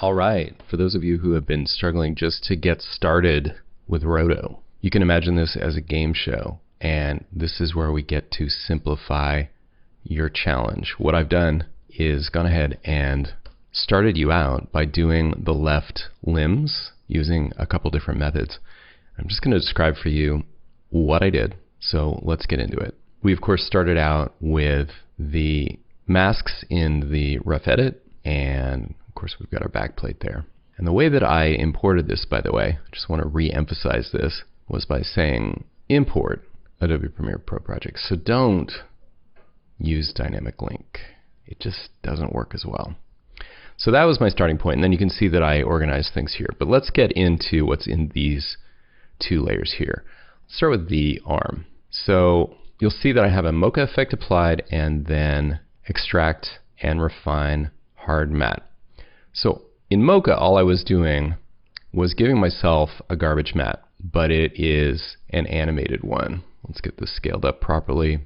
All right, for those of you who have been struggling just to get started with Roto, you can imagine this as a game show, and this is where we get to simplify your challenge. What I've done is gone ahead and started you out by doing the left limbs using a couple different methods. I'm just going to describe for you what I did, so let's get into it. We of course started out with the masks in the rough edit, and of course we've got our backplate there. And the way that I imported this, by the way, I just want to re-emphasize this, was by saying import Adobe Premiere Pro project. So don't use dynamic link. It just doesn't work as well. So that was my starting point, and then you can see that I organized things here. But let's get into what's in these two layers here. Let's start with the arm. So you'll see that I have a Mocha effect applied and then extract and refine hard matte. So in Mocha, all I was doing was giving myself a garbage matte, but it is an animated one. Let's get this scaled up properly.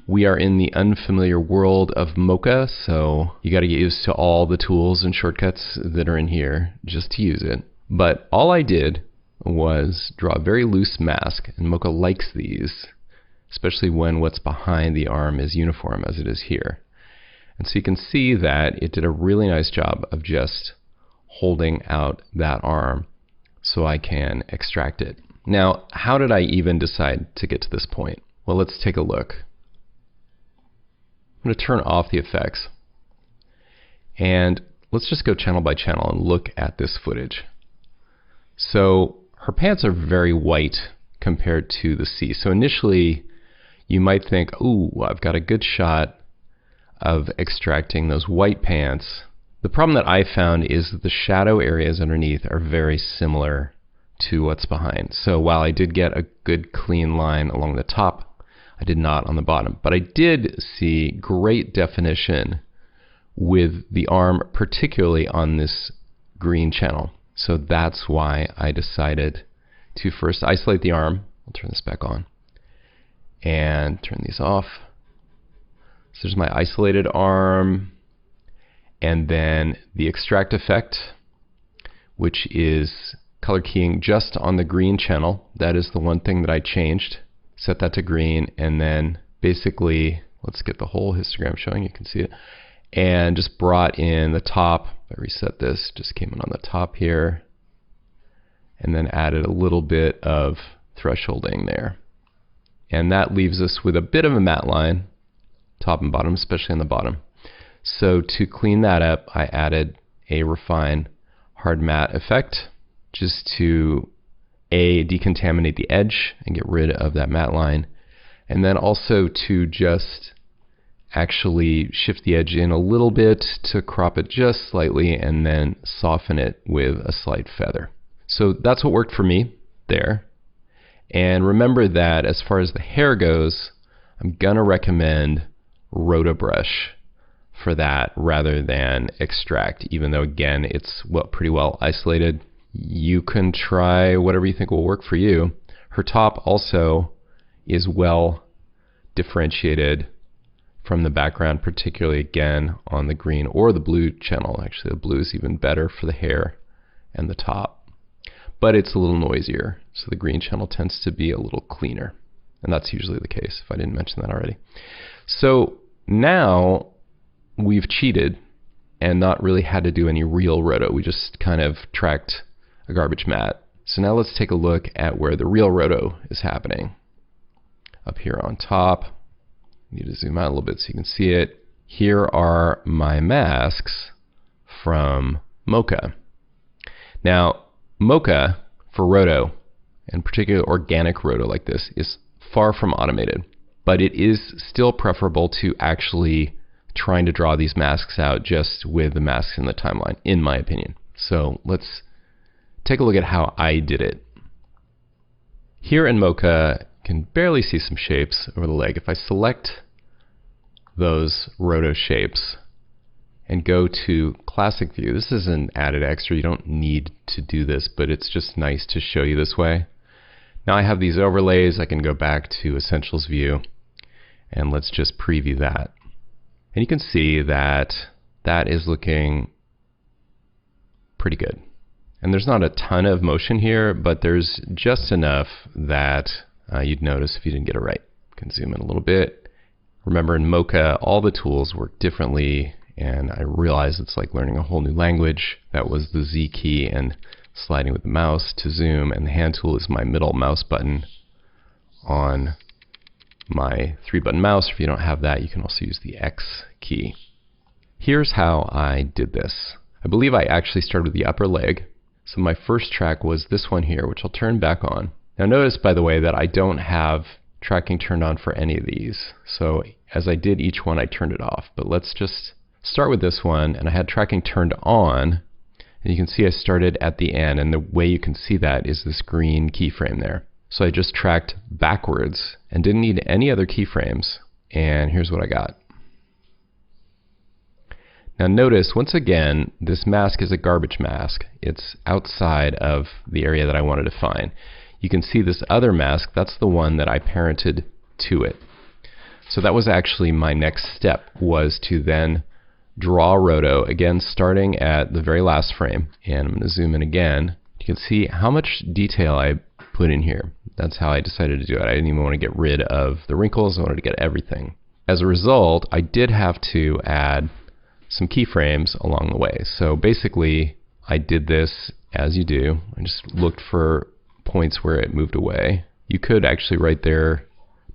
We are in the unfamiliar world of Mocha, so you got to get used to all the tools and shortcuts that are in here just to use it. But all I did was draw a very loose mask, and Mocha likes these, especially when what's behind the arm is uniform as it is here. And so you can see that it did a really nice job of just holding out that arm so I can extract it. Now, how did I even decide to get to this point? Well, let's take a look. I'm going to turn off the effects, and let's just go channel by channel and look at this footage. So her pants are very white compared to the sea. So initially you might think, ooh, I've got a good shot of extracting those white pants. The problem that I found is that the shadow areas underneath are very similar to what's behind. So while I did get a good clean line along the top, I did not on the bottom. But I did see great definition with the arm, particularly on this green channel. So that's why I decided to first isolate the arm. I'll turn this back on and turn these off. So there's my isolated arm, and then the extract effect, which is color keying just on the green channel. That is the one thing that I changed. Set that to green, and then basically, let's get the whole histogram showing, you can see it, and just brought in the top. If I reset this, just came in on the top here, and then added a little bit of thresholding there. And that leaves us with a bit of a matte line, top and bottom, especially on the bottom. So to clean that up, I added a refine hard matte effect just to decontaminate the edge and get rid of that matte line, and then also to just actually shift the edge in a little bit to crop it just slightly and then soften it with a slight feather. So that's what worked for me there. And remember that as far as the hair goes, I'm gonna recommend Roto Brush for that rather than extract, even though again it's pretty well isolated. You can try whatever you think will work for you. Her top also is well differentiated from the background, particularly again on the green or the blue channel. Actually, the blue is even better for the hair and the top, but it's a little noisier, so the green channel tends to be a little cleaner, and that's usually the case if I didn't mention that already. So now we've cheated and not really had to do any real roto. We just kind of tracked a garbage matte. So now let's take a look at where the real roto is happening. Up here on top, need to zoom out a little bit so you can see it. Here are my masks from Mocha. Now, Mocha for roto, and particularly organic roto like this, is far from automated, but it is still preferable to actually trying to draw these masks out just with the masks in the timeline, in my opinion. So let's take a look at how I did it. Here in Mocha, you can barely see some shapes over the leg. If I select those roto shapes and go to classic view, this is an added extra. You don't need to do this, but it's just nice to show you this way. Now I have these overlays. I can go back to Essentials view, and let's just preview that. And you can see that that is looking pretty good. And there's not a ton of motion here, but there's just enough that you'd notice if you didn't get it right. You can zoom in a little bit. Remember, in Mocha, all the tools work differently, and I realized it's like learning a whole new language. That was the Z key and sliding with the mouse to zoom, and the hand tool is my middle mouse button on my 3-button mouse. If you don't have that, you can also use the X key. Here's how I did this. I believe I actually started with the upper leg. So my first track was this one here, which I'll turn back on. Now notice, by the way, that I don't have tracking turned on for any of these. So as I did each one, I turned it off. But let's just start with this one, and I had tracking turned on. And you can see I started at the end, and the way you can see that is this green keyframe there. So I just tracked backwards and didn't need any other keyframes. And here's what I got. Now notice, once again, this mask is a garbage mask. It's outside of the area that I wanted to find. You can see this other mask, that's the one that I parented to it. So that was actually my next step, was to then draw roto, again starting at the very last frame. And I'm going to zoom in again. You can see how much detail I put in here. That's how I decided to do it. I didn't even want to get rid of the wrinkles, I wanted to get everything. As a result, I did have to add some keyframes along the way. So basically, I did this as you do. I just looked for points where it moved away. You could actually right there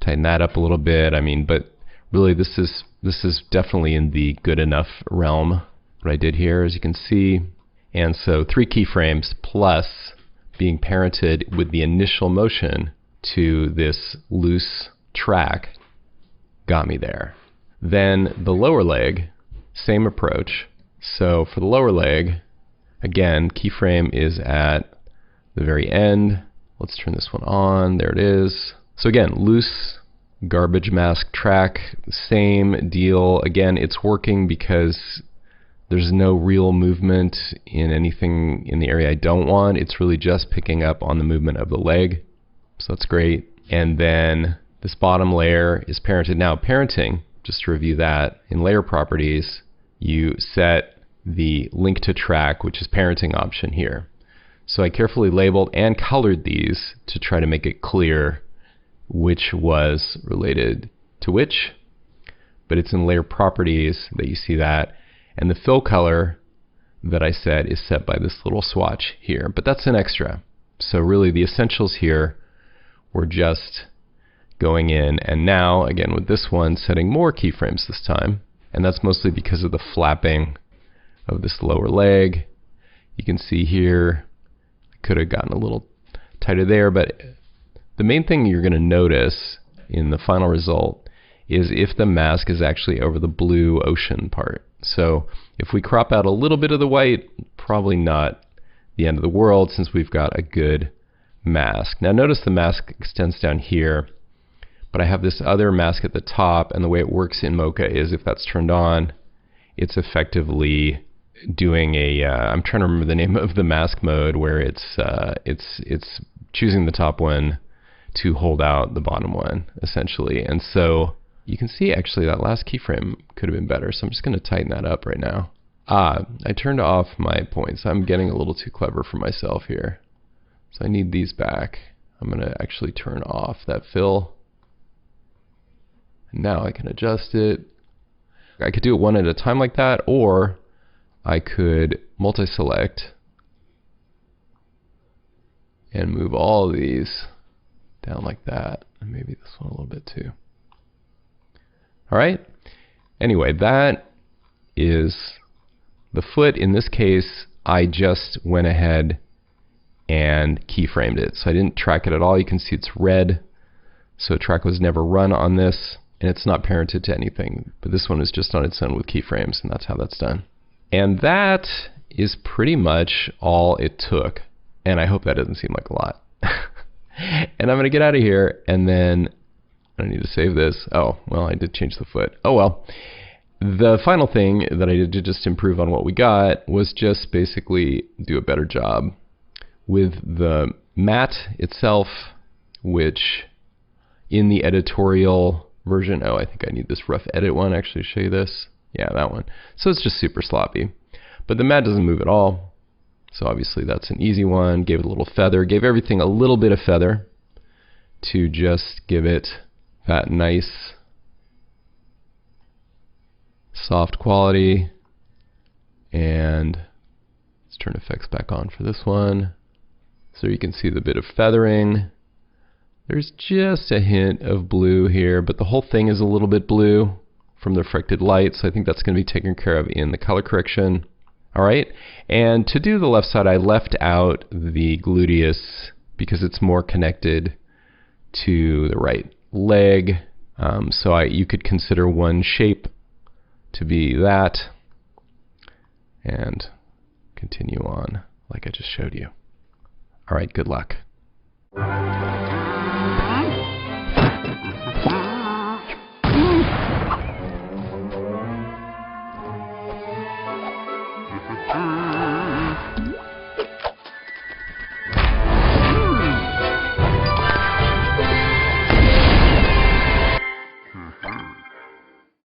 tighten that up a little bit. I mean, but really this is definitely in the good enough realm. What I did here, as you can see, and so 3 keyframes plus being parented with the initial motion to this loose track got me there. Then the lower leg, same approach. So for the lower leg, again, keyframe is at the very end. Let's turn this one on. There it is. So again, loose garbage mask track, same deal. Again, it's working because there's no real movement in anything in the area I don't want. It's really just picking up on the movement of the leg. So that's great. And then this bottom layer is parented. Now parenting, just to review that, in layer properties, you set the link to track, which is parenting option here. So I carefully labeled and colored these to try to make it clear which was related to which, but it's in layer properties that you see that. And the fill color that I set is set by this little swatch here, but that's an extra. So really the essentials here were just going in, and now again with this one setting more keyframes this time, and that's mostly because of the flapping of this lower leg. You can see here I could have gotten a little tighter there, but the main thing you're going to notice in the final result is if the mask is actually over the blue ocean part. So if we crop out a little bit of the white, probably not the end of the world since we've got a good mask. Now notice the mask extends down here, but I have this other mask at the top, and the way it works in Mocha is if that's turned on, it's effectively doing a, I'm trying to remember the name of the mask mode, where it's choosing the top one to hold out the bottom one, essentially. And so you can see actually that last keyframe could have been better, so I'm just going to tighten that up right now. I turned off my points. I'm getting a little too clever for myself here. So I need these back. I'm going to actually turn off that fill. And now I can adjust it. I could do it one at a time like that, or I could multi-select and move all of these down like that, and maybe this one a little bit too. All right. Anyway, that is the foot. In this case, I just went ahead and keyframed it. So I didn't track it at all. You can see it's red. So track was never run on this, and it's not parented to anything. But this one is just on its own with keyframes, and that's how that's done. And that is pretty much all it took. And I hope that doesn't seem like a lot. And I'm going to get out of here, and then I need to save this. Oh, well, I did change the foot. Oh, well. The final thing that I did to just improve on what we got was just basically do a better job with the mat itself, which in the editorial version, oh, I think I need this rough edit one actually to show you this. Yeah, that one. So it's just super sloppy. But the mat doesn't move at all. So obviously that's an easy one. Gave it a little feather. Gave everything a little bit of feather to just give it that nice soft quality. And let's turn effects back on for this one. So you can see the bit of feathering. There's just a hint of blue here, but the whole thing is a little bit blue from the reflected light, so I think that's going to be taken care of in the color correction. Alright, and to do the left side, I left out the gluteus because it's more connected to the right leg. So you could consider one shape to be that, and continue on like I just showed you. Alright, good luck. Ah.